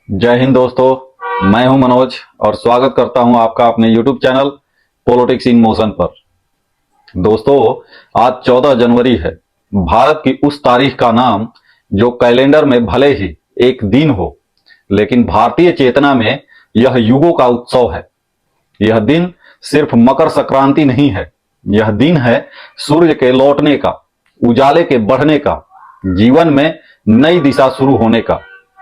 जय हिंद दोस्तों, मैं हूं मनोज और स्वागत करता हूं आपका अपने YouTube channel politics in motion पर। दोस्तों, आज 14 जनवरी है। भारत की उस तारीख का नाम जो कैलेंडर में भले ही एक दिन हो, लेकिन भारतीय चेतना में यह युगों का उत्सव है। यह दिन सिर्फ मकर संक्रांति नहीं है, यह दिन है सूर्य के लौटने का, उजाले के बढ़ने का, जीवन में नई दिशा शुरू होने का।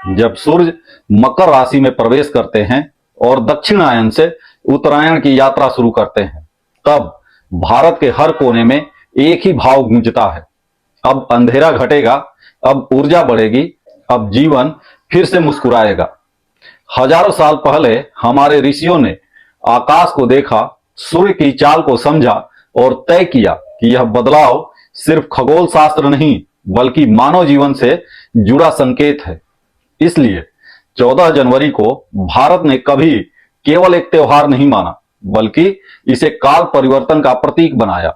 जब सूर्य मकर राशि में प्रवेश करते हैं और दक्षिणायन से उत्तरायण की यात्रा शुरू करते हैं, तब भारत के हर कोने में एक ही भाव गूंजता है। अब अंधेरा घटेगा, अब ऊर्जा बढ़ेगी, अब जीवन फिर से मुस्कुराएगा। हजारों साल पहले हमारे ऋषियों ने आकाश को देखा, सूर्य की चाल को समझा और तय किया कि यह बदलाव सिर्फ खगोल शास्त्र नहीं बल्कि मानव जीवन से जुड़ा संकेत है। इसलिए 14 जनवरी को भारत ने कभी केवल एक त्योहार नहीं माना, बल्कि इसे काल परिवर्तन का प्रतीक बनाया।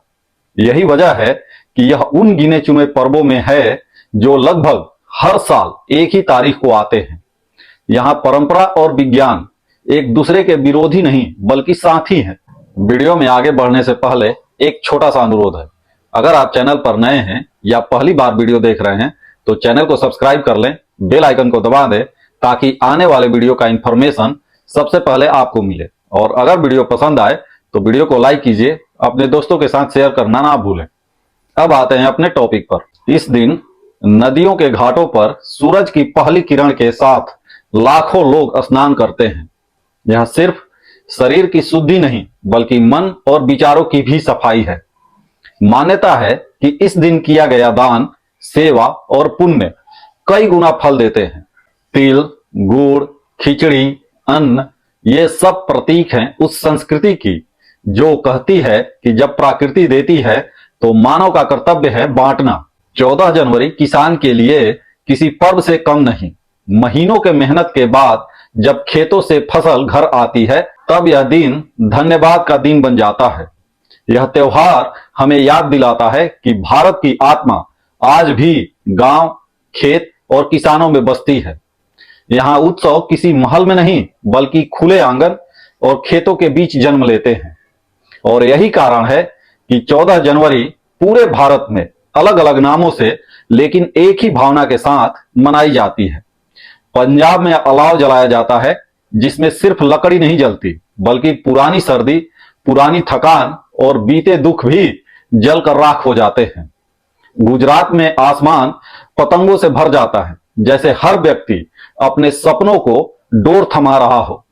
यही वजह है कि यह उन गिने चुने पर्वों में है जो लगभग हर साल एक ही तारीख को आते हैं। यहाँ परंपरा और विज्ञान एक दूसरे के विरोधी नहीं बल्कि साथी हैं। वीडियो में आगे बढ़ने से पहले एक छोटा सा अनुरोध है। अगर आप चैनल पर नए हैं या पहली बार वीडियो देख रहे हैं तो चैनल को सब्सक्राइब कर लें, बेल आइकन को दबा दें ताकि आने वाले वीडियो का इंफॉर्मेशन सबसे पहले आपको मिले। और अगर वीडियो पसंद आए तो वीडियो को लाइक कीजिए, अपने दोस्तों के साथ शेयर करना ना भूलें। अब आते हैं अपने टॉपिक पर। इस दिन नदियों के घाटों पर सूरज की पहली किरण के साथ लाखों लोग स्नान करते हैं। यह सिर्फ शरीर की शुद्धि नहीं बल्कि मन और विचारों की भी सफाई है। मान्यता है कि इस दिन किया गया दान, सेवा और पुण्य कई गुना फल देते हैं। तिल, गुड़, खिचड़ी, अन्न, ये सब प्रतीक हैं उस संस्कृति की जो कहती है कि जब प्रकृति देती है तो मानव का कर्तव्य है बांटना। 14 जनवरी किसान के लिए किसी पर्व से कम नहीं। महीनों के मेहनत के बाद जब खेतों से फसल घर आती है, तब यह दिन धन्यवाद का दिन बन जाता है। यह त्योहार हमें याद दिलाता है कि भारत की आत्मा आज भी गांव, खेत और किसानों में बसती है। यहाँ उत्सव किसी महल में नहीं बल्कि खुले आंगन और खेतों के बीच जन्म लेते हैं। और यही कारण है कि 14 जनवरी पूरे भारत में अलग अलग नामों से लेकिन एक ही भावना के साथ मनाई जाती है। पंजाब में अलाव जलाया जाता है, जिसमें सिर्फ लकड़ी नहीं जलती बल्कि पुरानी सर्दी, पुरानी थकान और बीते दुख भी जलकर राख हो जाते हैं। गुजरात में आसमान पतंगों से भर जाता है, जैसे हर व्यक्ति अपने सपनों को डोर थमा रहा हो।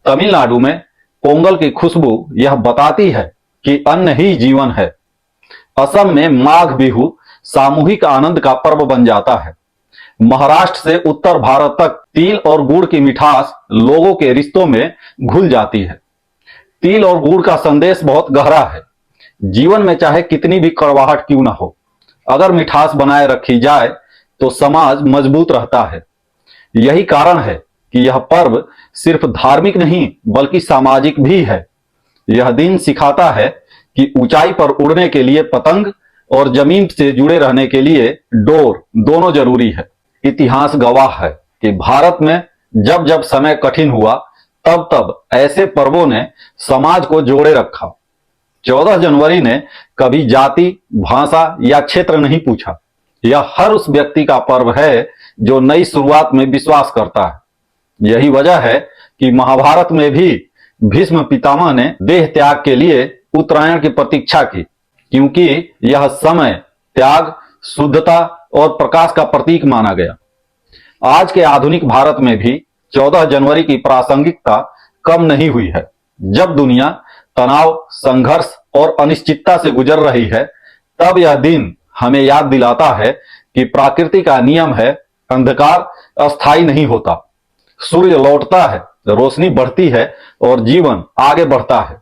तमिलनाडु में पोंगल की खुशबू यह बताती है कि अन्न ही जीवन है। असम में माघ बिहू सामूहिक आनंद का पर्व बन जाता है। महाराष्ट्र से उत्तर भारत तक तिल और गुड़ की मिठास लोगों के रिश्तों में घुल जाती है। तिल और गुड़ का संदेश बहुत गहरा है। जीवन में चाहे कितनी भी कड़वाहट क्यों ना हो, अगर मिठास बनाए रखी जाए तो समाज मजबूत रहता है। यही कारण है कि यह पर्व सिर्फ धार्मिक नहीं बल्कि सामाजिक भी है। यह दिन सिखाता है कि ऊंचाई पर उड़ने के लिए पतंग और जमीन से जुड़े रहने के लिए डोर दोनों जरूरी है। इतिहास गवाह है कि भारत में जब जब समय कठिन हुआ, तब तब ऐसे पर्वों ने समाज को जोड़े रखा। 14 जनवरी ने कभी जाति, भाषा या क्षेत्र नहीं पूछा। यह हर उस व्यक्ति का पर्व है जो नई शुरुआत में विश्वास करता है। यही वजह है कि महाभारत में भी भीष्म पितामह ने देह त्याग के लिए उत्तरायण की प्रतीक्षा की, क्योंकि यह समय त्याग, शुद्धता और प्रकाश का प्रतीक माना गया। आज के आधुनिक भारत में भी 14 जनवरी की प्रासंगिकता कम नहीं हुई है। जब दुनिया तनाव, संघर्ष और अनिश्चितता से गुजर रही है, तब यह दिन हमें याद दिलाता है कि प्रकृति का नियम है, अंधकार अस्थायी नहीं होता। सूर्य लौटता है, रोशनी बढ़ती है और जीवन आगे बढ़ता है।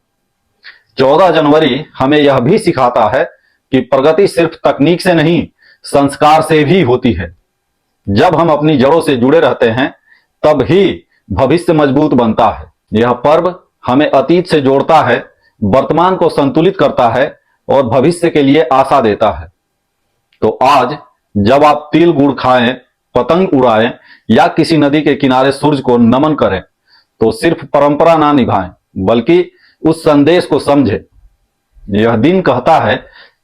14 जनवरी हमें यह भी सिखाता है कि प्रगति सिर्फ तकनीक से नहीं, संस्कार से भी होती है। जब हम अपनी जड़ों से जुड़े रहते हैं, तब ही भविष्य मजबूत बनता है। यह पर्व हमें अतीत से जोड़ता है, वर्तमान को संतुलित करता है और भविष्य के लिए आशा देता है। तो आज जब आप तिल गुड़ खाएं, पतंग उड़ाएं या किसी नदी के किनारे सूर्य को नमन करें तो सिर्फ परंपरा ना निभाएं बल्कि उस संदेश को समझें। यह दिन कहता है,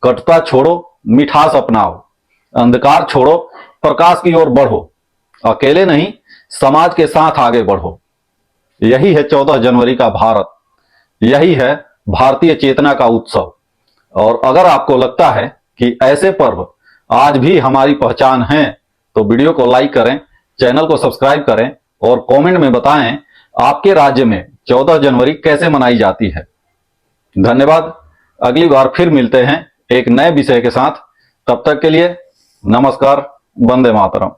कटुता छोड़ो, मिठास अपनाओ, अंधकार छोड़ो, प्रकाश की ओर बढ़ो, अकेले नहीं समाज के साथ आगे बढ़ो। यही है 14 जनवरी का भारत, यही है भारतीय चेतना का उत्सव। और अगर आपको लगता है कि ऐसे पर्व आज भी हमारी पहचान हैं, तो वीडियो को लाइक करें, चैनल को सब्सक्राइब करें और कमेंट में बताएं आपके राज्य में 14 जनवरी कैसे मनाई जाती है। धन्यवाद। अगली बार फिर मिलते हैं एक नए विषय के साथ। तब तक के लिए नमस्कार। वंदे मातरम।